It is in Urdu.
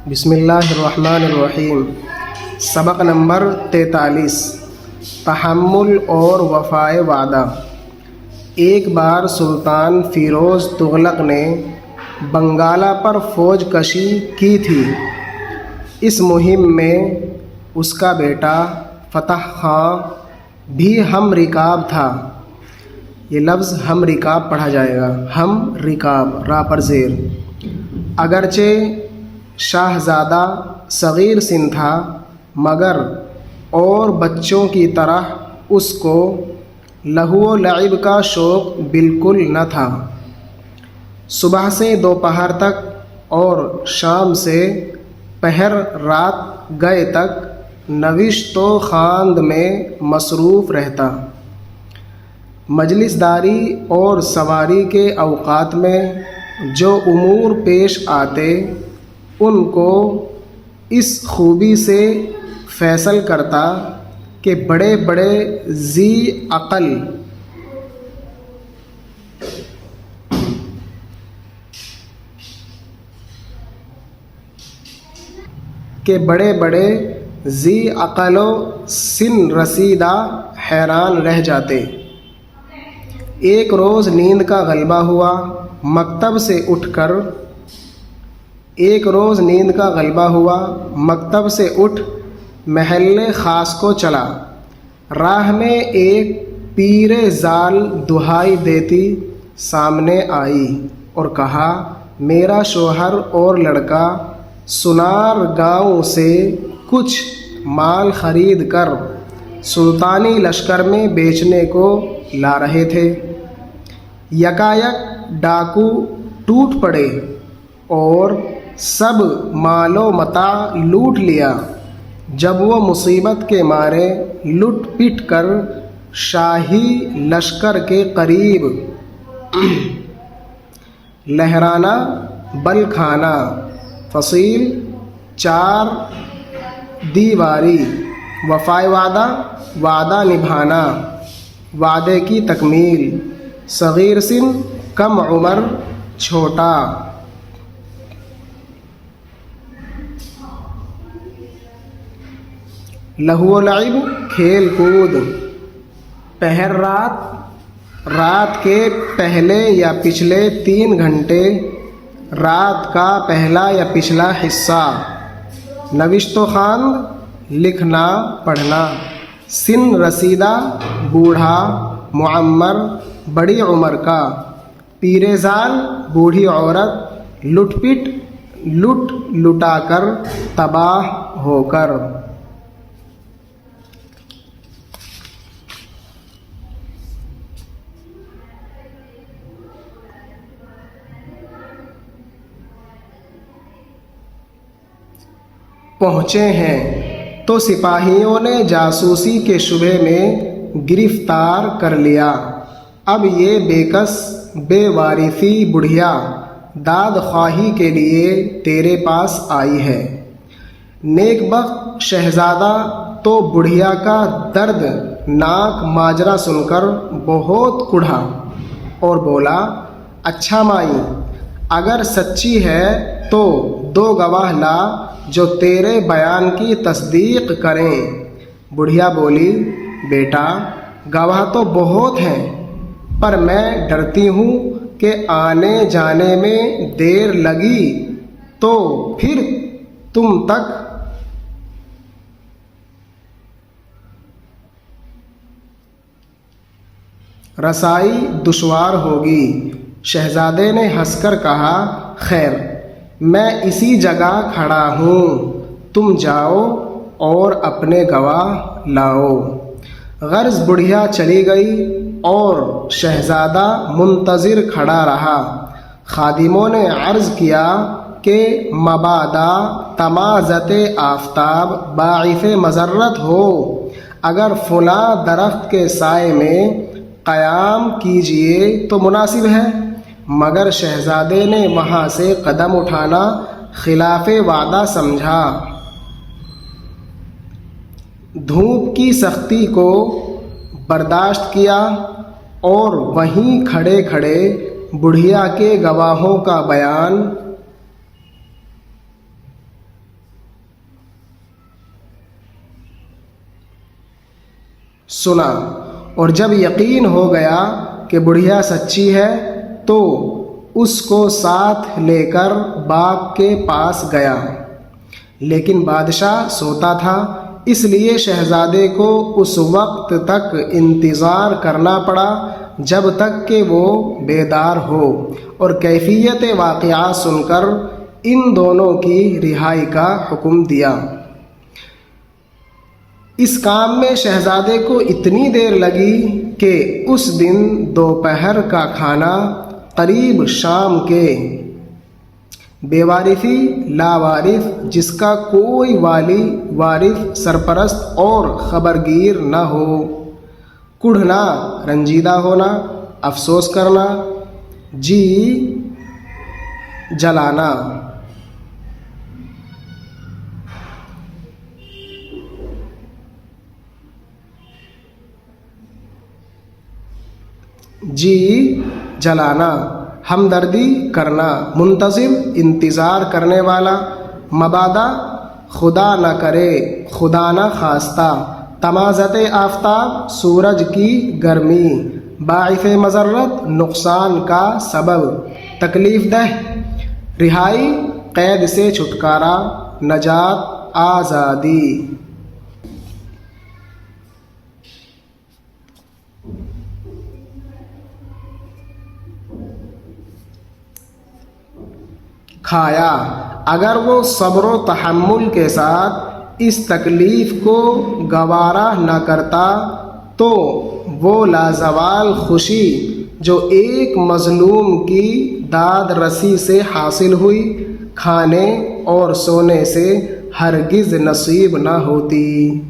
بسم اللہ الرحمن الرحیم۔ سبق نمبر 43، تحمل اور وفائے وعدہ۔ ایک بار سلطان فیروز تغلق نے بنگالہ پر فوج کشی کی تھی۔ اس مہم میں اس کا بیٹا فتح خان بھی ہم رکاب تھا۔ یہ لفظ ہم رکاب پڑھا جائے گا، ہم رکاب را پر زیر۔ اگرچہ شاہزادہ صغیر سن تھا مگر اور بچوں کی طرح اس کو لہو و لعب کا شوق بالکل نہ تھا۔ صبح سے دوپہر تک اور شام سے پہر رات گئے تک نوشت و خواند میں مصروف رہتا۔ مجلس داری اور سواری کے اوقات میں جو امور پیش آتے ان کو اس خوبی سے فیصل کرتا کہ بڑے بڑے ذی عقل و سن رسیدہ حیران رہ جاتے۔ ایک روز نیند کا غلبہ ہوا، مکتب سے اٹھ محل خاص کو چلا۔ راہ میں ایک پیر زال دہائی دیتی سامنے آئی اور کہا، میرا شوہر اور لڑکا سنار گاؤں سے کچھ مال خرید کر سلطانی لشکر میں بیچنے کو لا رہے تھے۔ یکایک ڈاکو ٹوٹ پڑے اور سب مال و متاع لوٹ لیا۔ جب وہ مصیبت کے مارے لٹ پٹ کر شاہی لشکر کے قریب لہرانا بل کھانا، فصیل 4 دیواری، وفائے وعدہ، وعدہ نبھانا، وعدے کی تکمیل، صغیر سن کم عمر چھوٹا، لہو و لعب کھیل کود، پہر رات کے پہلے یا پچھلے 3 گھنٹے، رات کا پہلا یا پچھلا حصہ، نوشت و خواند لکھنا پڑھنا، سن رسیدہ بوڑھا، معمر بڑی عمر کا، پیر زال بوڑھی عورت، لٹا کر تباہ ہو کر۔ پہنچے ہیں تو سپاہیوں نے جاسوسی کے شبہ میں گرفتار کر لیا۔ اب یہ بےکس بے وارثی بڑھیا داد خواہی کے لیے تیرے پاس آئی ہے۔ نیک بخت شہزادہ تو بڑھیا کا درد ناک ماجرا سن کر بہت کڑھا اور بولا، اچھا مائی، اگر سچی ہے تو 2 گواہ لا جو تیرے بیان کی تصدیق کریں۔ بڑھیا بولی، بیٹا گواہ تو بہت ہیں پر میں ڈرتی ہوں کہ آنے جانے میں دیر لگی تو پھر تم تک رسائی دشوار ہوگی۔ شہزادے نے ہنس کر کہا، خیر میں اسی جگہ کھڑا ہوں، تم جاؤ اور اپنے گواہ لاؤ۔ غرض بڑھیا چلی گئی اور شہزادہ منتظر کھڑا رہا۔ خادموں نے عرض کیا کہ مبادا تمازت آفتاب باعث مضرت ہو، اگر فلاں درخت کے سائے میں قیام کیجئے تو مناسب ہے، مگر شہزادے نے وہاں سے قدم اٹھانا خلاف وعدہ سمجھا۔ دھوپ کی سختی کو برداشت کیا اور وہیں کھڑے کھڑے بڑھیا کے گواہوں کا بیان سنا، اور جب یقین ہو گیا کہ بڑھیا سچی ہے تو اس کو ساتھ لے کر باغ کے پاس گیا، لیکن بادشاہ سوتا تھا، اس لیے شہزادے کو اس وقت تک انتظار کرنا پڑا جب تک کہ وہ بیدار ہو، اور کیفیت واقعہ سن کر ان دونوں کی رہائی کا حکم دیا۔ اس کام میں شہزادے کو اتنی دیر لگی کہ اس دن دوپہر کا کھانا قریب شام کے بے وارثی لاوارث، جس کا کوئی والی وارث سرپرست اور خبرگیر نہ ہو، کڑھنا رنجیدہ ہونا، افسوس کرنا، جی جلانا، جی جلانا، ہمدردی کرنا، منتظر انتظار کرنے والا، مبادا خدا نہ کرے خدا نہ خواستہ، تمازت آفتاب سورج کی گرمی، باعث مضرت نقصان کا سبب، تکلیف دہ رہائی قید سے چھٹکارا، نجات آزادی۔ کھایا، اگر وہ صبر و تحمل کے ساتھ اس تکلیف کو گوارا نہ کرتا تو وہ لازوال خوشی جو ایک مظلوم کی داد رسی سے حاصل ہوئی، کھانے اور سونے سے ہرگز نصیب نہ ہوتی۔